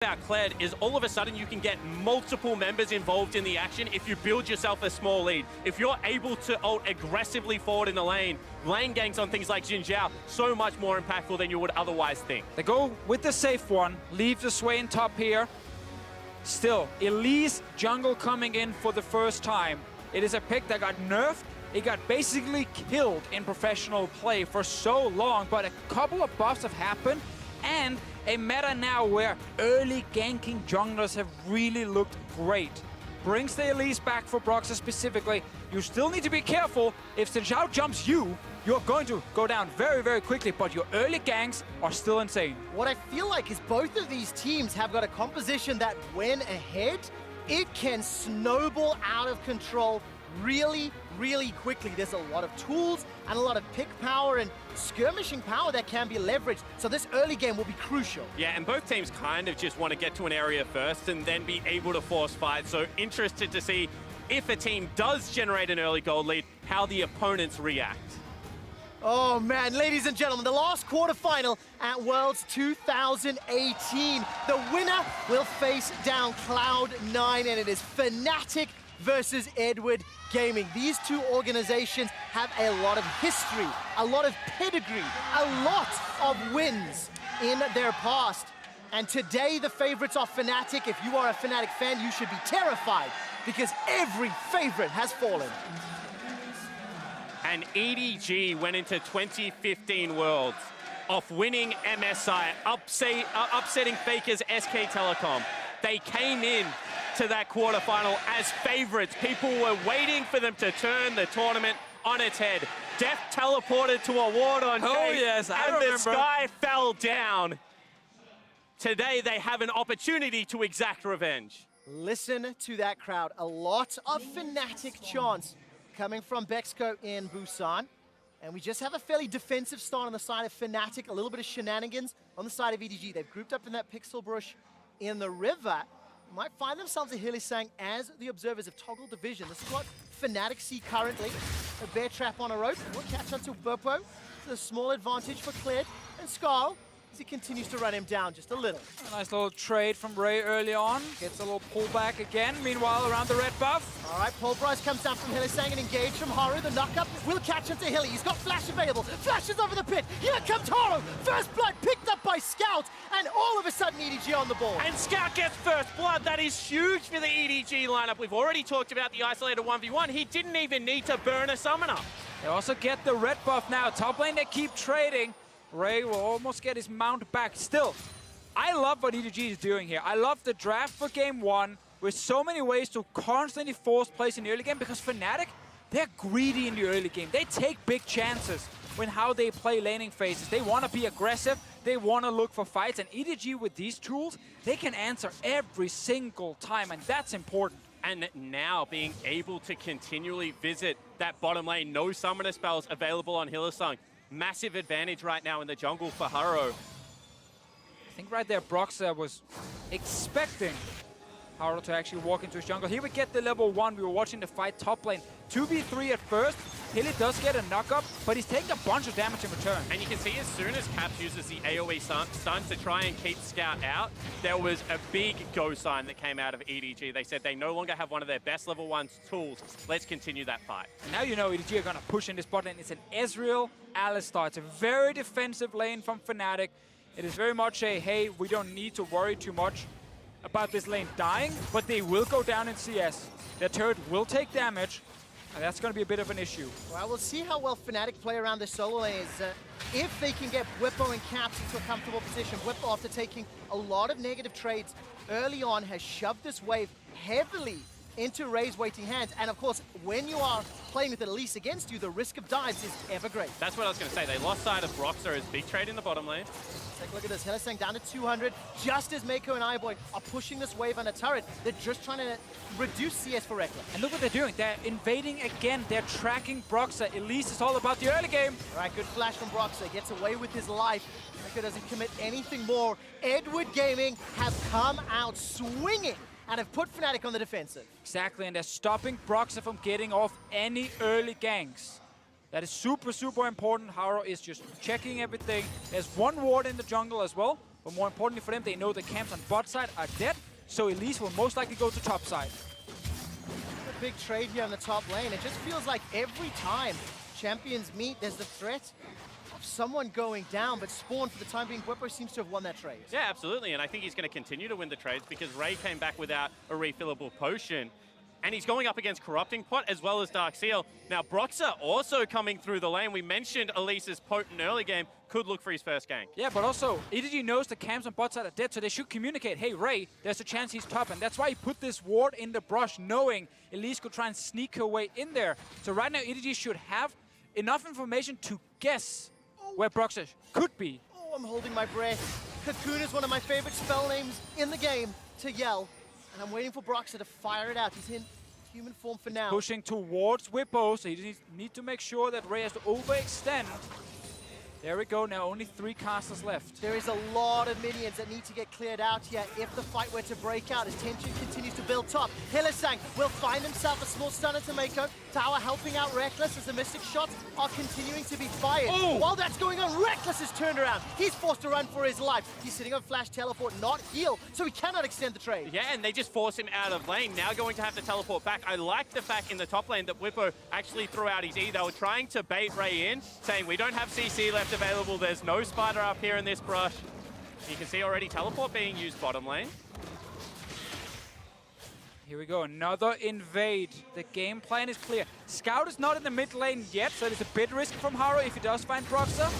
about Kled is all of a sudden you can get multiple members involved in the action if you build yourself a small lead. If you're able to ult aggressively forward in the lane ganks on things like Jin Zhao, so much more impactful than you would otherwise think. They go with the safe one, leave the Swain top here. Still, Elise jungle coming in for the first time. It is a pick that got nerfed. It got basically killed in professional play for so long, but a couple of buffs have happened, and a meta now where early ganking junglers have really looked great. Brings the Elise back for Broxah specifically. You still need to be careful. If Jin Zhao jumps you, you're going to go down very, very quickly, but your early ganks are still insane. What I feel like is both of these teams have got a composition that when ahead, it can snowball out of control really, really quickly. There's a lot of tools and a lot of pick power and skirmishing power that can be leveraged. So this early game will be crucial. Yeah, and both teams kind of just want to get to an area first and then be able to force fight. So interested to see if a team does generate an early gold lead, how the opponents react. Oh man, ladies and gentlemen, the last quarterfinal at Worlds 2018. The winner will face down Cloud9, and it is Fnatic versus Edward Gaming. These two organizations have a lot of history, a lot of pedigree, a lot of wins in their past. And today the favorites are Fnatic. If you are a Fnatic fan, you should be terrified because every favorite has fallen. And EDG went into 2015 Worlds off winning MSI, upsetting Faker's SK Telecom. They came in to that quarterfinal as favorites. People were waiting for them to turn the tournament on its head. Def teleported to a ward on Kate, yes, I and remember. the sky fell down. Today they have an opportunity to exact revenge. Listen to that crowd. A lot of Fnatic chants coming from Bexco in Busan. And we just have a fairly defensive start on the side of Fnatic, a little bit of shenanigans on the side of EDG. They've grouped up in that pixel bush in the river. Might find themselves a Hillisang as the observers have toggled division. This is what Fnatic see currently. A bear trap on a rope. Will catch onto Burpo. It's a small advantage for Kled and Skarl as he continues to run him down just a little. A nice little trade from Ray early on. Gets a little pullback again. Meanwhile, around the red buff. All right, Pulverize comes down from Hillisang and engaged from Haru. The knock-up will catch onto Hilly. He's got Flash available. Flashes over the pit. Here comes Haru. First blood picked up by Scout. And all of a sudden, EDG on the board. And Scout gets first blood. That is huge for the EDG lineup. We've already talked about the isolated 1v1. He didn't even need to burn a summoner. They also get the red buff now. Top lane, they keep trading. Ray will almost get his mount back. Still, I love what EDG is doing here. I love the draft for game one with so many ways to constantly force plays in the early game because Fnatic, they're greedy in the early game. They take big chances when how they play laning phases. They want to be aggressive. They want to look for fights. And EDG with these tools, they can answer every single time. And that's important. And now being able to continually visit that bottom lane. No summoner spells available on Hillisang. Massive advantage right now in the jungle for Haro. I think right there, Broxah was expecting Haro to actually walk into his jungle. Here we get the level 1. We were watching the fight top lane. 2v3 at first. Hilly does get a knock-up, but he's taking a bunch of damage in return. And you can see as soon as Caps uses the AoE stun to try and keep Scout out, there was a big go sign that came out of EDG. They said they no longer have one of their best level 1 tools. Let's continue that fight. And now you know EDG are going to push in this bot lane. It's an Ezreal Alistar. It's a very defensive lane from Fnatic. It is very much a, hey, we don't need to worry too much about this lane dying, but they will go down in CS. Their turret will take damage, and that's going to be a bit of an issue. Well, we'll see how well Fnatic play around the solo lanes. If they can get Whippo and Caps into a comfortable position. Whippo, after taking a lot of negative trades early on, has shoved this wave heavily into Ray's waiting hands. And of course, when you are playing with Elise against you, the risk of dives is ever great. That's what I was going to say. They lost sight of Broxah as big trade in the bottom lane. Take a look at this. Hillisang down to 200. Just as Mako and iBoy are pushing this wave on a turret, they're just trying to reduce CS for Rekla. And look what they're doing. They're invading again. They're tracking Broxah. Elise is all about the early game. All right, good flash from Broxah. Gets away with his life. Mako doesn't commit anything more. Edward Gaming have come out swinging and have put Fnatic on the defensive. Exactly, and they're stopping Broxah from getting off any early ganks. That is super, super important. Haro is just checking everything. There's one ward in the jungle as well, but more importantly for them, they know the camps on bot side are dead, so Elise will most likely go to top side. A big trade here on the top lane. It just feels like every time champions meet, there's the threat of someone going down, but Spawn, for the time being, Bwipo seems to have won that trade. Yeah, absolutely, and I think he's going to continue to win the trades because Ray came back without a refillable potion. And he's going up against Corrupting Pot as well as Dark Seal. Now, Broxah also coming through the lane. We mentioned Elise's potent early game could look for his first gank. Yeah, but also, EDG knows the camps on bot side are dead, so they should communicate, hey, Ray, there's a chance he's top, and that's why he put this ward in the brush, knowing Elise could try and sneak her way in there. So right now, EDG should have enough information to guess where Broxah could be. Oh, I'm holding my breath. Cocoon is one of my favorite spell names in the game to yell. And I'm waiting for Broxah to fire it out. He's in human form for now. Pushing towards Whippo, so you need to make sure that Ray has to overextend. There we go, now only 3 casters left. There is a lot of minions that need to get cleared out here if the fight were to break out as tension continues to build top. Hylissang will find himself a small stunner to Mako. Tower helping out Rekkles as the Mystic shots are continuing to be fired. Oh. While that's going on, Rekkles is turned around. He's forced to run for his life. He's sitting on flash teleport, not heal, so he cannot extend the trade. Yeah, and they just force him out of lane. Now going to have to teleport back. I like the fact in the top lane that Whippo actually threw out his E. They were trying to bait Ray in, saying we don't have CC left available. There's no spider up here in this brush. You can see already teleport being used bottom lane. Here we go, another invade. The game plan is clear. Scout is not in the mid lane yet, so it's a bit risky from Haro if he does find Broxah.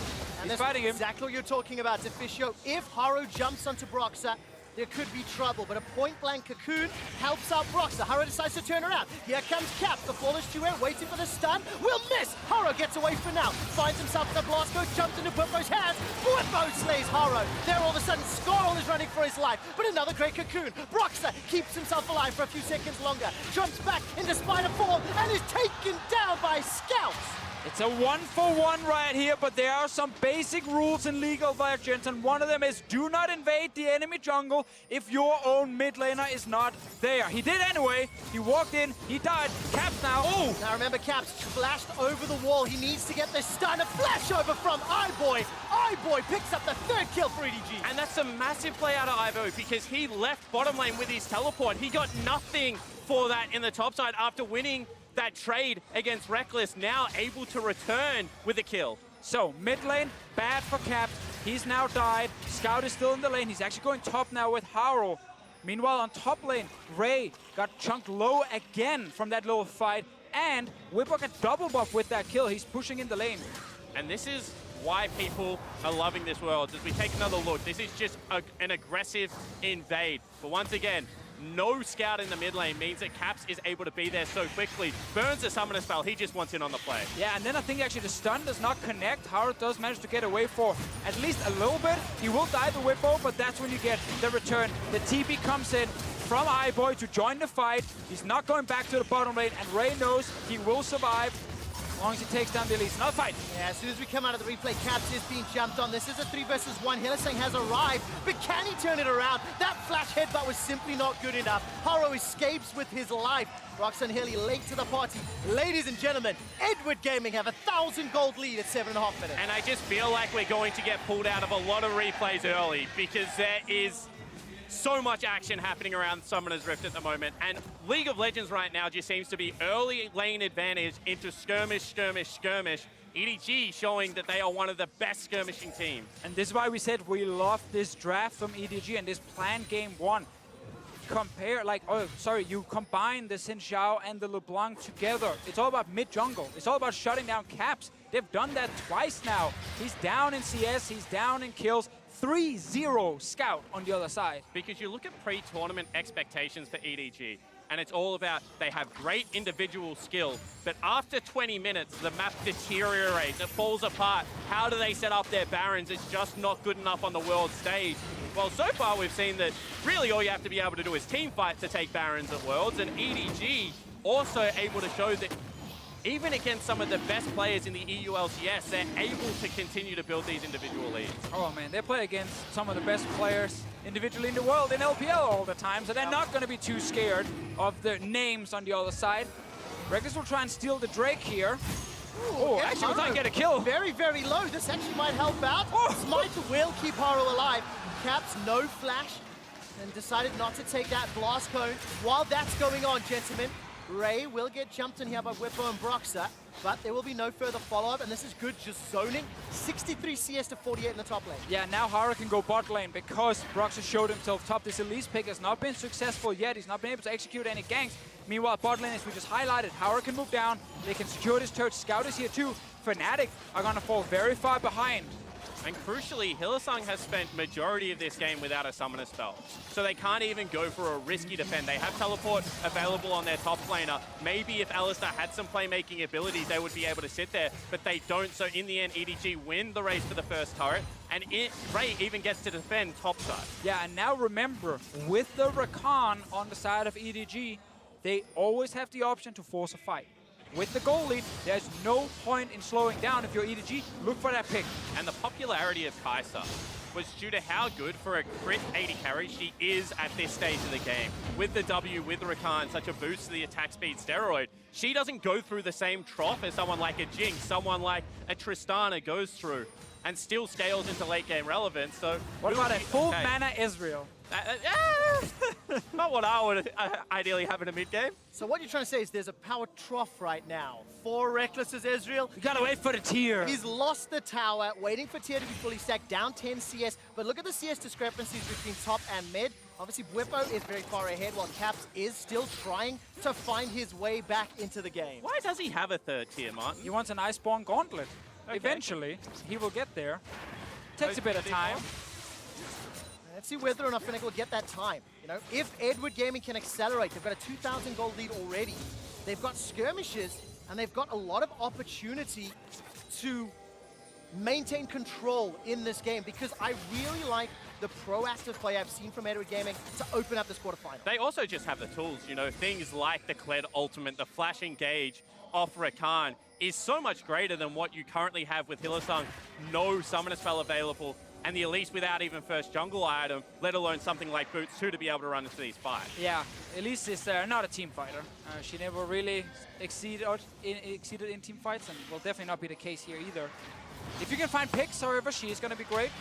And He's fighting him. Exactly what you're talking about, Deficio. If Haro jumps onto Broxah, there could be trouble, but a point-blank Cocoon helps out Broxah. Haro decides to turn around. Here comes Cap, the flawless duet, waiting for the stun. Will miss! Haro gets away for now. Finds himself in the blast code, jumps into Bwipo's hands. Bwipo slays Haro. There all of a sudden, Squirrel is running for his life, but another great Cocoon. Broxah keeps himself alive for a few seconds longer, jumps back into spider form, and is taken down by Scouts. It's a 1-for-1 right here, but there are some basic rules in League of Legends, and one of them is do not invade the enemy jungle if your own mid laner is not there. He did anyway. He walked in, he died. Caps now. Oh! Now remember, Caps flashed over the wall. He needs to get this stun. A flash over from iBoy. iBoy picks up the 3rd kill for EDG. And that's a massive play out of Ivo because he left bottom lane with his teleport. He got nothing for that in the top side after winning that trade against Rekkles, now able to return with a kill. So, mid lane, bad for Caps. He's now died. Scout is still in the lane. He's actually going top now with Haro. Meanwhile, on top lane, Ray got chunked low again from that little fight. And Whippo got double buff with that kill. He's pushing in the lane. And this is why people are loving this world. As we take another look, this is just an aggressive invade. But once again, no scout in the mid lane means that Caps is able to be there so quickly. Burns the summoner spell, he just wants in on the play. Yeah, and then I think actually the stun does not connect. Haro does manage to get away for at least a little bit. He will die the Whippo, but that's when you get the return. The TP comes in from iBoy to join the fight. He's not going back to the bottom lane, and Ray knows he will survive as long as he takes down the Elise. Another fight. Yeah, as soon as we come out of the replay, Caps is being jumped on. This is a 3 versus 1. Hylissang has arrived, but can he turn it around? That flash headbutt was simply not good enough. Haro escapes with his life. Roxanne Hilly late to the party. Ladies and gentlemen, Edward Gaming have a 1,000 gold lead at 7.5 minutes. And I just feel like we're going to get pulled out of a lot of replays early because there is so much action happening around Summoner's Rift at the moment, and League of Legends right now just seems to be early lane advantage into skirmish, skirmish, skirmish. EDG showing that they are one of the best skirmishing teams. And this is why we said we love this draft from EDG and this planned game 1. You combine the Xin Zhao and the LeBlanc together. It's all about mid-jungle. It's all about shutting down Caps. They've done that twice now. He's down in CS, he's down in kills. 3-0 Scout on the other side. Because you look at pre-tournament expectations for EDG, and it's all about they have great individual skill, but after 20 minutes, the map deteriorates, it falls apart. How do they set up their Barons? It's just not good enough on the world stage. Well, so far we've seen that really all you have to be able to do is team fight to take Barons at Worlds, and EDG also able to show that even against some of the best players in the EU LCS, they're able to continue to build these individual leads. Oh man, they play against some of the best players individually in the world in LPL all the time, so they're not going to be too scared of the names on the other side. Rekkles will try and steal the Drake here. Ooh, actually, we're trying to get a kill. Very, very low. This actually might help out. Smite will keep Haro alive. Caps, no flash, and decided not to take that blast cone. While that's going on, gentlemen, Ray will get jumped in here by Whippo and Broxer, but there will be no further follow-up, and this is good, just zoning. 63 CS to 48 in the top lane. Yeah, now Hara can go bot lane because Broxer showed himself top. This Elise pick has not been successful yet. He's not been able to execute any ganks. Meanwhile, bot lane, as we just highlighted, Hara can move down. They can secure this turret. Scout is here too. Fnatic are going to fall very far behind. And crucially, Hylissang has spent majority of this game without a summoner spell. So they can't even go for a risky defend. They have teleport available on their top laner. Maybe if Alistar had some playmaking abilities, they would be able to sit there, but they don't. So in the end, EDG win the race for the first turret, and Ray even gets to defend top side. Yeah, and now remember, with the Rakan on the side of EDG, they always have the option to force a fight. With the goal lead, there's no point in slowing down. If you're EDG, look for that pick. And the popularity of Kai'Sa was due to how good for a crit 80 carry she is at this stage of the game. With the W, with Rakan, such a boost to the attack speed steroid, she doesn't go through the same trough as someone like a Jinx, someone like a Tristana goes through, and still scales into late game relevance. So what about a full mana Ezreal? Not what I would ideally have in a mid game. So what you're trying to say is there's a power trough right now for Reckless's Ezreal. You gotta wait for the tier. He's lost the tower, waiting for tier to be fully stacked, down 10 CS. But look at the CS discrepancies between top and mid. Obviously, Whippo is very far ahead, while Caps is still trying to find his way back into the game. Why does he have a third tier, Martin? He wants an Iceborne Gauntlet. Okay. Eventually, he will get there. Takes a bit of time. Let's see whether or not Fnatic will get that time. You know, if Edward Gaming can accelerate, they've got a 2,000 gold lead already. They've got skirmishes, and they've got a lot of opportunity to maintain control in this game, because I really like the proactive play I've seen from Edward Gaming to open up this quarterfinal. They also just have the tools, you know, things like the Kled ultimate, the flash engage off Rakan is so much greater than what you currently have with Hylissang. No summoner spell available, and the Elise without even first jungle item, let alone something like Boots 2 to be able to run into these fights. Yeah, Elise is not a team fighter. She never really exceeded in team fights, and will definitely not be the case here either. If you can find picks, however, she is going to be great.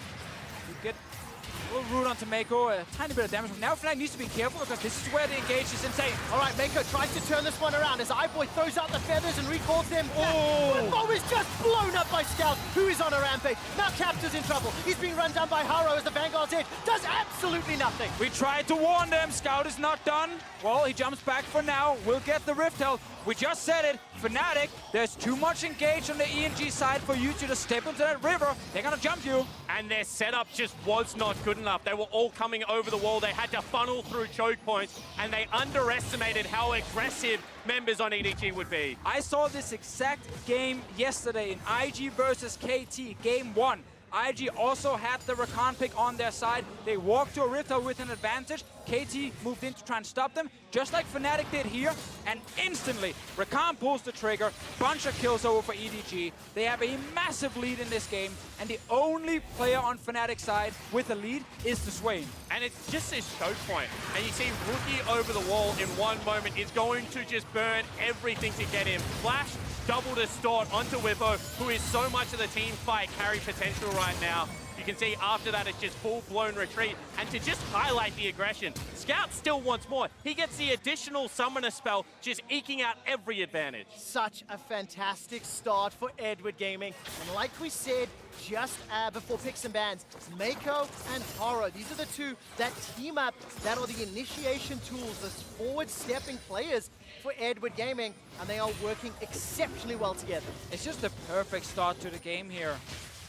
You get a little root onto Mako, a tiny bit of damage. Now Fnatic needs to be careful, because this is where the engage is insane. All right, Mako tries to turn this one around as Eyeboy throws out the feathers and recalls them. Oh, is just blown up by Scout, who is on a rampage. Now Caps is in trouble. He's being run down by Haro as the Vanguard's edge does absolutely nothing. We tried to warn them. Scout is not done. Well, he jumps back for now. We'll get the Rift Health. We just said it. Fnatic, there's too much engage on the ENG side for you to just step into that river. They're going to jump you. And their setup just was not good enough. They were all coming over the wall. They had to funnel through choke points, and they underestimated how aggressive members on EDG would be. I saw this exact game yesterday in IG versus KT, game 1. IG also had the Rakan pick on their side. They walked to a Rift Health with an advantage. KT moved in to try and stop them, just like Fnatic did here. And instantly, Rakan pulls the trigger. Bunch of kills over for EDG. They have a massive lead in this game. And the only player on Fnatic's side with a lead is the Swain. And it's just this choke point. And you see Rookie over the wall in one moment is going to just burn everything to get him. Flash, double distort onto Whippo, who is so much of the team fight carry potential right now. You can see after that it's just full-blown retreat. And to just highlight the aggression, Scout still wants more. He gets the additional summoner spell, just eking out every advantage. Such a fantastic start for Edward Gaming. And like we said just before picks and bans, Mako and Haro, these are the two that team up, that are the initiation tools, the forward-stepping players for Edward Gaming, and they are working exceptionally well together. It's just the perfect start to the game here.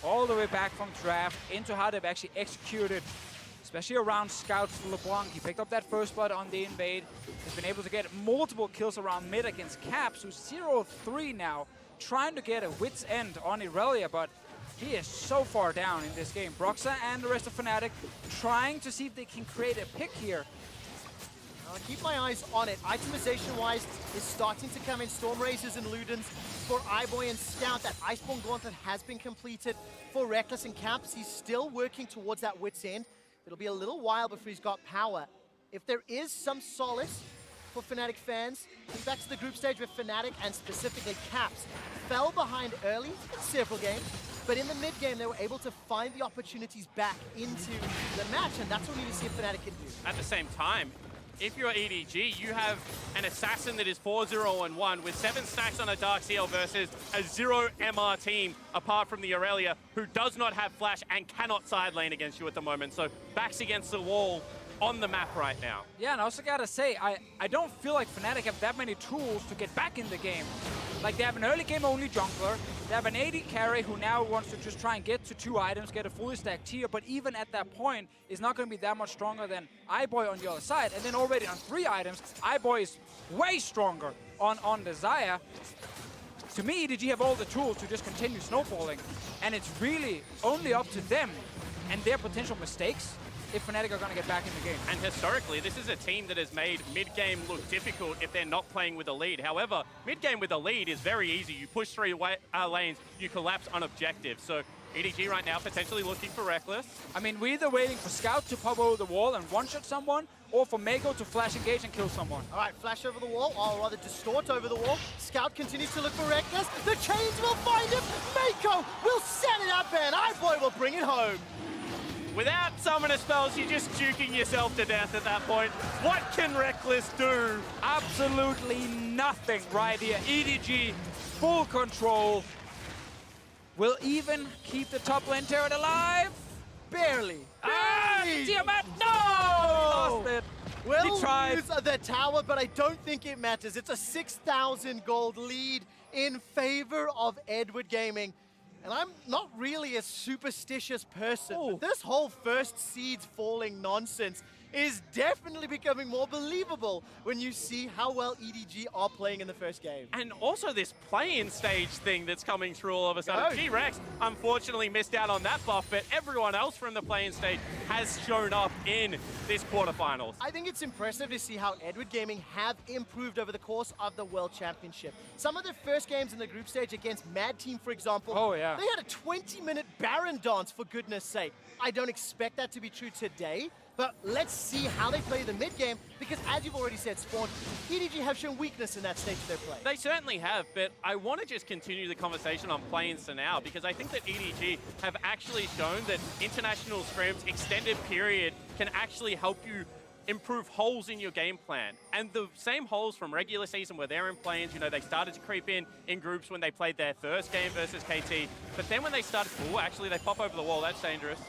All the way back from draft into how they've actually executed, especially around Scout's LeBlanc. He picked up that first blood on the invade. He's been able to get multiple kills around mid against Caps, who's 0-3 now, trying to get a wit's end on Irelia, but he is so far down in this game. Broxer and the rest of Fnatic trying to see if they can create a pick here. I'll keep my eyes on it. Itemization-wise, is starting to come in. Storm Razors and Ludens for Eyeboy and Scout. That Iceborne Gauntlet has been completed for Reckless and Caps. He's still working towards that wit's end. It'll be a little while before he's got power. If there is some solace for Fnatic fans, think back to the group stage where Fnatic and specifically Caps fell behind early in several games. But in the mid-game, they were able to find the opportunities back into the match, and that's what we need to see if Fnatic can do. At the same time, if you're EDG, you have an assassin that is 4-0-1 with 7 stacks on a Dark Seal versus a 0 MR team, apart from the Aurelia, who does not have flash and cannot side lane against you at the moment. So backs against the wall on the map right now. Yeah, and I also gotta say, I don't feel like Fnatic have that many tools to get back in the game. Like, they have an early game only jungler, they have an AD carry who now wants to just try and get to 2 items, get a fully stacked tier, but even at that point, is not gonna be that much stronger than iBoy on the other side. And then already on 3 items, iBoy is way stronger on the Xayah. To me, EDG have all the tools to just continue snowballing, and it's really only up to them and their potential mistakes if Fnatic are going to get back in the game. And historically, this is a team that has made mid-game look difficult if they're not playing with a lead. However, mid-game with a lead is very easy. You push 3 lanes, you collapse on objective. So EDG right now potentially looking for Reckless. I mean, we're either waiting for Scout to pop over the wall and one-shot someone, or for Mako to flash engage and kill someone. All right, flash over the wall, or rather distort over the wall. Scout continues to look for Reckless. The chains will find him. Mako will set it up, and iBoy will bring it home. Without summoner spells, you're just juking yourself to death at that point. What can Reckless do? Absolutely nothing right here. EDG, full control. Will even keep the top lane turret alive? Barely. Tiamat, no! Lost it. Will He tried. lose the tower, but I don't think it matters. It's a 6,000 gold lead in favor of Edward Gaming. And I'm not really a superstitious person, but this whole first seeds falling nonsense is definitely becoming more believable when you see how well EDG are playing in the first game. And also this play-in stage thing that's coming through all of a sudden. Oh. G-Rex unfortunately missed out on that buff, but everyone else from the play-in stage has shown up in this quarterfinals. I think it's impressive to see how Edward Gaming have improved over the course of the World Championship. Some of their first games in the group stage against Mad Team, for example, they had a 20-minute Baron dance, for goodness sake. I don't expect that to be true today, but let's see how they play the mid-game, because as you've already said, Spawn, EDG have shown weakness in that stage of their play. They certainly have, but I want to just continue the conversation on play-ins to now, because I think that EDG have actually shown that international scrims, extended period, can actually help you improve holes in your game plan. And the same holes from regular season where they're in play-ins, you know, they started to creep in groups when they played their first game versus KT, but then when they started, actually they pop over the wall, that's dangerous.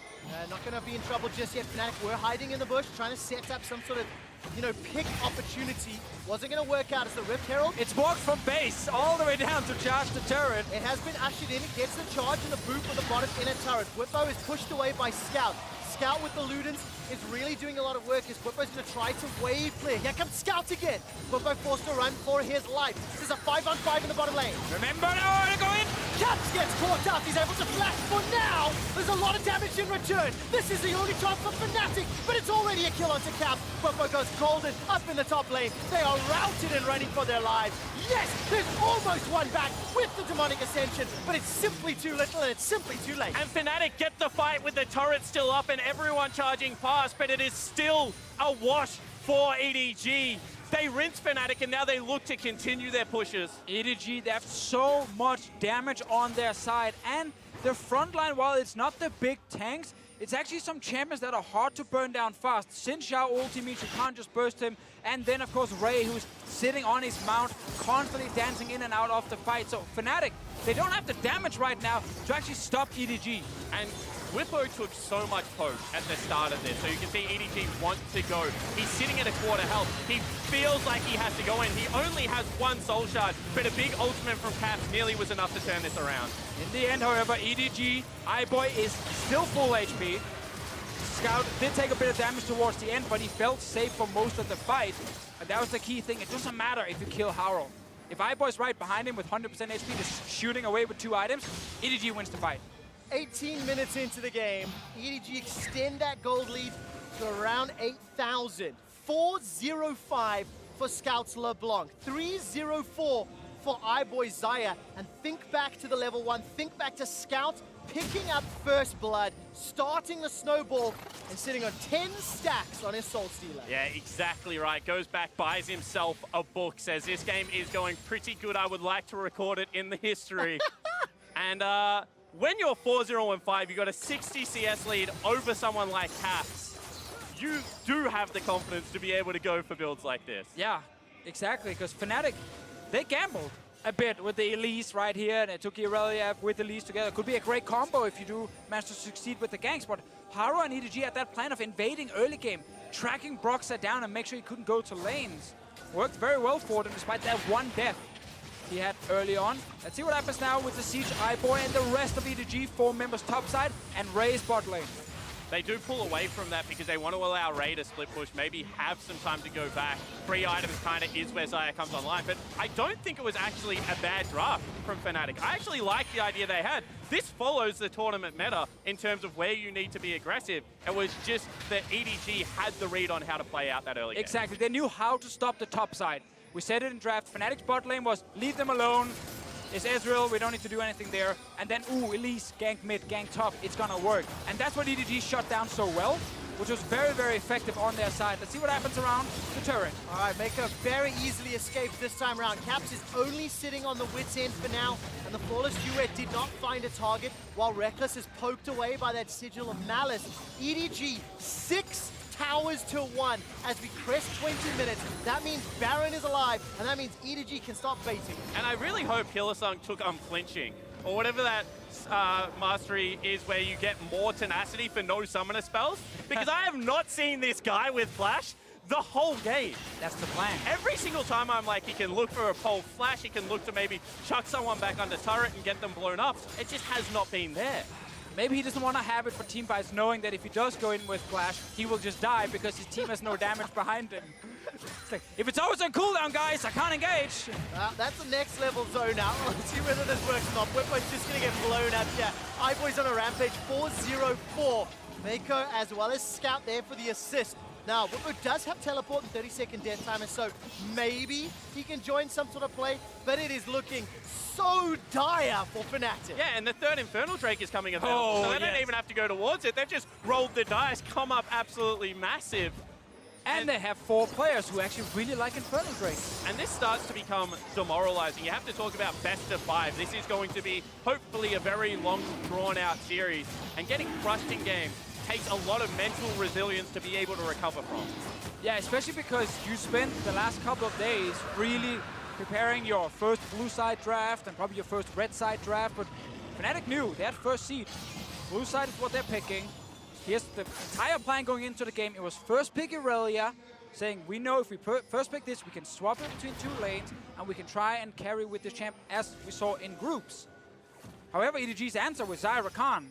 Not going to be in trouble just yet. Fnatic were hiding in the bush, trying to set up some sort of, you know, pick opportunity. Wasn't going to work out as the Rift Herald. It's walked from base all the way down to charge the turret. It has been ushered in. It gets the charge and the boot for the bottom inner turret. Whippo is pushed away by Scout. Scout with the Ludens is really doing a lot of work as Whippo's going to try to wave clear. Here comes Scout again. Whippo forced to run for his life. This is a 5-on-5 in the bottom lane. Remember, now to go in. Caps gets caught up. He's able to flash for now. There's a lot of damage in return. This is the only chance for Fnatic, but it's already a kill onto Cap. Whippo goes golden up in the top lane. They are routed and running for their lives. Yes, there's almost one back with the Demonic Ascension, but it's simply too little and it's simply too late. And Fnatic get the fight with the turret still up and everyone charging past, but it is still a wash for EDG. They rinse Fnatic and now they look to continue their pushes. EDG, they have so much damage on their side, and the front line, while it's not the big tanks, it's actually some champions that are hard to burn down fast. Xin Xiao ulti means you can't just burst him. And then, of course, Ray, who's sitting on his mount, constantly dancing in and out of the fight. So Fnatic, they don't have the damage right now to actually stop EDG. And Whippo took so much poke at the start of this, so you can see EDG wants to go. He's sitting at a quarter health. He feels like he has to go in. He only has one soul shard, but a big ultimate from Caps nearly was enough to turn this around. In the end, however, EDG, iBoy is still full HP. Scout did take a bit of damage towards the end, but he felt safe for most of the fight. And that was the key thing. It doesn't matter if you kill Harrow. If iBoy's right behind him with 100% HP, just shooting away with 2 items, EDG wins the fight. 18 minutes into the game, EDG extend that gold lead to around 8,000. 4-0-5 for Scouts LeBlanc. 3-0-4 for iBoy Xayah. And think back to the level 1, think back to Scout picking up first blood, starting the snowball, and sitting on 10 stacks on his Soul Stealer. Yeah, exactly right. Goes back, buys himself a book, says this game is going pretty good. I would like to record it in the history. And when you're 4-0 and 5, you got a 60 CS lead over someone like Caps. You do have the confidence to be able to go for builds like this. Yeah, exactly, because Fnatic, they gambled a bit with the Elise right here, and they took Irelia with the Elise together. Could be a great combo if you do manage to succeed with the ganks, but Haro and EDG had that plan of invading early game, tracking Broxah down and make sure he couldn't go to lanes. Worked very well for them despite that one death he had early on. Let's see what happens now with the Siege Eye-Boy and the rest of EDG, 4 members topside, and Ray's bot lane. They do pull away from that because they want to allow Ray to split push, maybe have some time to go back. 3 items kind of is where Xayah comes online, but I don't think it was actually a bad draft from Fnatic. I actually like the idea they had. This follows the tournament meta in terms of where you need to be aggressive. It was just that EDG had the read on how to play out that early game. Exactly, they knew how to stop the top side. We said it in draft, Fnatic's bot lane was leave them alone. It's Ezreal, we don't need to do anything there. And then, ooh, Elise, gank mid, gank top, it's gonna work. And that's what EDG shut down so well, which was very, very effective on their side. Let's see what happens around the turret. All right, Mako very easily escaped this time around. Caps is only sitting on the wit's end for now, and the Flawless Duet did not find a target, while Reckless is poked away by that Sigil of Malice. EDG, 6 towers to 1 as we crest 20 minutes. That means Baron is alive, and that means EDG can stop baiting. And I really hope Hylissang took unflinching, or whatever that mastery is where you get more tenacity for no summoner spells, because I have not seen this guy with Flash the whole game. That's the plan. Every single time I'm like, he can look for a pole flash, he can look to maybe chuck someone back under turret and get them blown up. It just has not been there. Maybe he doesn't want to have it for team fights, knowing that if he does go in with Flash, he will just die because his team has no damage behind him. It's like, if it's always on cooldown, guys, I can't engage. That's the next level zone now. Let's see whether this works or not. Whitboy's just going to get blown up here. Eye-Boy's on a rampage, 4-0-4. Mako as well as Scout there for the assist. Now, Whitboy does have teleport and 30-second death timer, so maybe he can join some sort of play, but it is looking so dire for Fnatic. Yeah, and the 3rd Infernal Drake is coming available, so they don't even have to go towards it. They've just rolled the dice, come up absolutely massive. And they have 4 players who actually really like Infernal Drake. And this starts to become demoralizing. You have to talk about best of 5. This is going to be, hopefully, a very long, drawn-out series. And getting crushed in game takes a lot of mental resilience to be able to recover from. Yeah, especially because you spent the last couple of days really preparing your first blue side draft and probably your first red side draft, but Fnatic knew they had first seed. Blue side is what they're picking. Here's the entire plan going into the game. It was first pick Irelia, saying we know if we first pick this, we can swap it between 2 lanes and we can try and carry with the champ as we saw in groups. However, EDG's answer was Zyra Khan.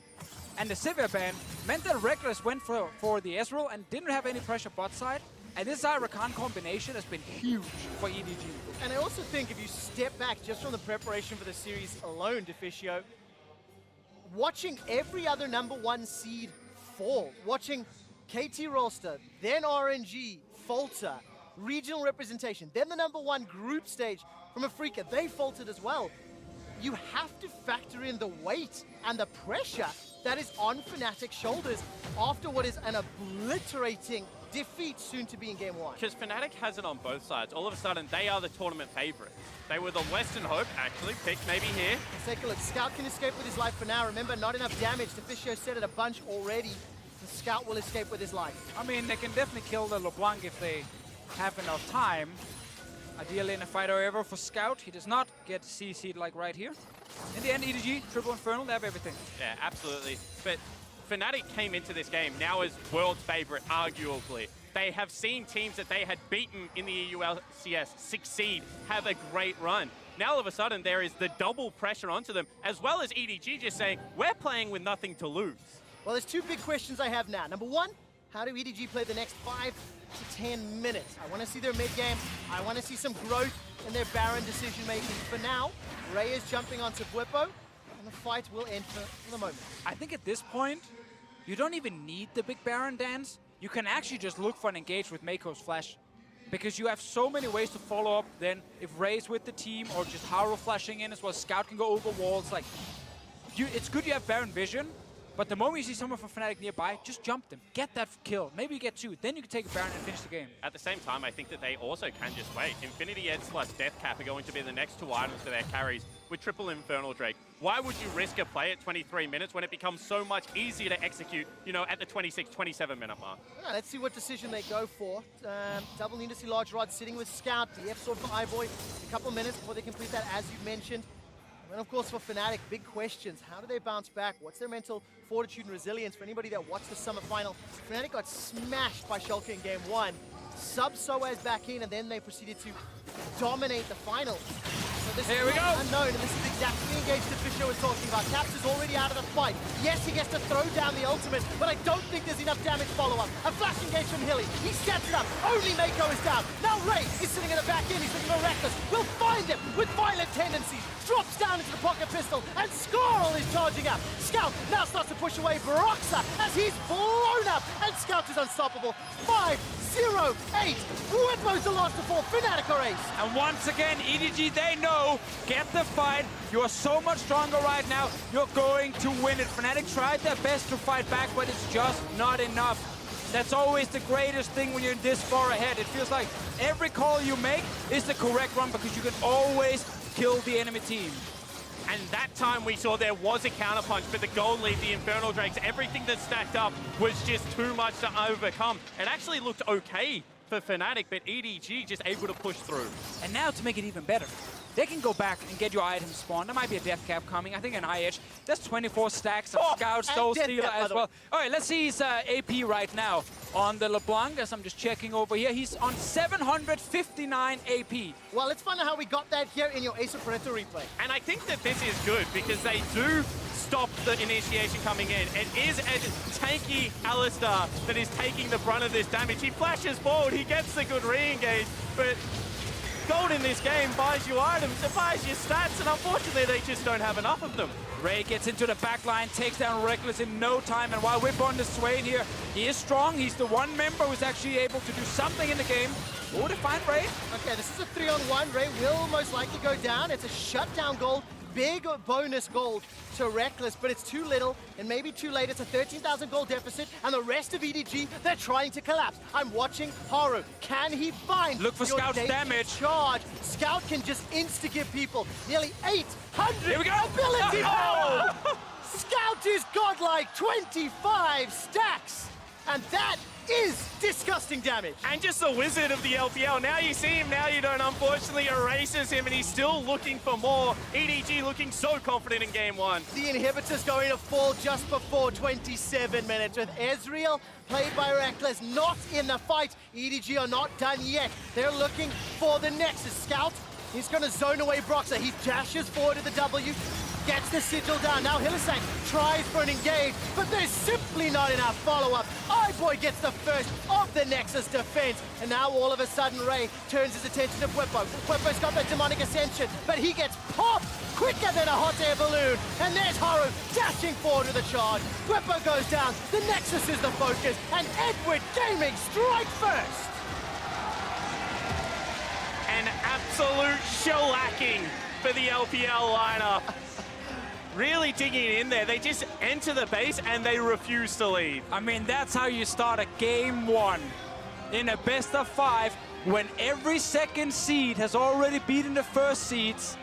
And the Sivir ban meant that Reckless went for the Ezreal and didn't have any pressure bot side. And this Zyra Khan combination has been huge for EDG. And I also think if you step back just from the preparation for the series alone, Deficio, watching every other #1 seed fall, watching KT Rolster, then RNG, Falter, regional representation, then the #1 group stage from Africa, they faltered as well. You have to factor in the weight and the pressure that is on Fnatic's shoulders after what is an obliterating defeat soon to be in game 1. Because Fnatic has it on both sides. All of a sudden, they are the tournament favorite. They were the Western Hope, actually, picked maybe here. Let's take a look. Scout can escape with his life for now. Remember, not enough damage. Deficio said it a bunch already. The Scout will escape with his life. I mean, they can definitely kill the LeBlanc if they have enough time. Ideally in a fight, however, for Scout, he does not get CC'd like right here. In the end, EDG, triple Infernal, they have everything. Yeah, absolutely. But Fnatic came into this game now as world's favorite, arguably. They have seen teams that they had beaten in the EULCS succeed, have a great run. Now all of a sudden there is the double pressure onto them, as well as EDG just saying, we're playing with nothing to lose. Well, there's 2 big questions I have now. #1, how do EDG play the next 5 to 10 minutes? I want to see their mid game. I want to see some growth in their Baron decision making. For now, Ray is jumping onto Bwipo, and the fight will end for the moment. I think at this point, you don't even need the big Baron dance. You can actually just look for an engage with Mako's Flash. Because you have so many ways to follow up then if Ray's with the team or just Haro flashing in as well. Scout can go over walls. Like, it's good you have Baron vision, But the moment you see someone from Fnatic nearby, just jump them. Get that kill. Maybe you get 2. Then you can take a Baron and finish the game. At the same time, I think that they also can just wait. Infinity Edge plus Death Cap are going to be the next 2 items for their carries with triple Infernal Drake. Why would you risk a play at 23 minutes when it becomes so much easier to execute, you know, at the 26, 27-minute mark? Yeah, let's see what decision they go for. Double need to see Large Rod sitting with Scout. The F sword for iBoy. A couple of minutes before they complete that, as you mentioned. And of course for Fnatic, big questions. How do they bounce back? What's their mental fortitude and resilience? For anybody that watched the summer final, Fnatic got smashed by Schalke in game 1. Sub Soaz back in, and then they proceeded to dominate the final. So this Here we go. Unknown, and this is exactly the engage that Fisher was talking about. Caps is already out of the fight. Yes, he gets to throw down the ultimate, but I don't think there's enough damage follow-up. A flash engage from Hilly. He sets it up. Only Mako is down. Now Ray is sitting in the back end. He's looking for Reckless. Will find him with violent tendencies. Drops down into the pocket pistol, and Skarl is charging up. Scout now starts to push away Broxa as he's blown up, and Scout is unstoppable. 5-0-8. Whitmo's the last to fall. Fnatic are ace. And once again, EDG, they know, get the fight. You're so much stronger right now. You're going to win it. Fnatic tried their best to fight back, but it's just not enough. That's always the greatest thing when you're this far ahead. It feels like every call you make is the correct one because you can always kill the enemy team. And that time we saw there was a counterpunch, but the gold lead, the Infernal Drakes, everything that stacked up was just too much to overcome. It actually looked okay for Fnatic, but EDG just able to push through. And now to make it even better, they can go back and get your items spawned. There might be a Death Cap coming. I think an IH. There's 24 stacks of Scout, Soul Stealer as well. All right, let's see his AP right now on the LeBlanc, as I'm just checking over here. He's on 759 AP. Well, let's find out how we got that here in your Ace of Predator replay. And I think that this is good because they do stop the initiation coming in. It is a tanky Alistar that is taking the brunt of this damage. He flashes forward, he gets the good re-engage, but gold in this game buys you items, it buys you stats, and unfortunately they just don't have enough of them. Ray gets into the back line, takes down Reckless in no time, and while Whip on the Swain here, he is strong. He's the one member who's actually able to do something in the game. Oh, to find Ray. Okay, this is a 3-on-1. Ray will most likely go down. It's a shutdown gold. Big bonus gold to Reckless, but it's too little and maybe too late. It's a 13,000 gold deficit, and the rest of EDG, they're trying to collapse. I'm watching Haru. Can he find Look for your Scout's damage. Charge. Scout can just insta-give people nearly 800 Here we go. ability Oh! power. Scout is godlike, 25 stacks, and that is disgusting damage. And just the wizard of the LPL. Now you see him, now you don't. Unfortunately, erases him, and he's still looking for more. EDG looking so confident in game 1. The inhibitor's going to fall just before 27 minutes with Ezreal, played by Reckless, not in the fight. EDG are not done yet. They're looking for the Nexus. Scout, he's going to zone away Broxa. He dashes forward to the W, gets the sigil down. Now Hylissang tries for an engage, but there's simply not enough follow-up. iBoy gets the first of the Nexus defense, and now all of a sudden Ray turns his attention to Whippo. Whippo's got that demonic ascension, but he gets popped quicker than a hot air balloon. And there's Haru dashing forward with a charge. Whippo goes down, the Nexus is the focus, and Edward Gaming strike first. An absolute shellacking for the LPL lineup. Really digging in there. They just enter the base and they refuse to leave. I mean, that's how you start a game 1 in a best of 5 when every second seed has already beaten the first seeds.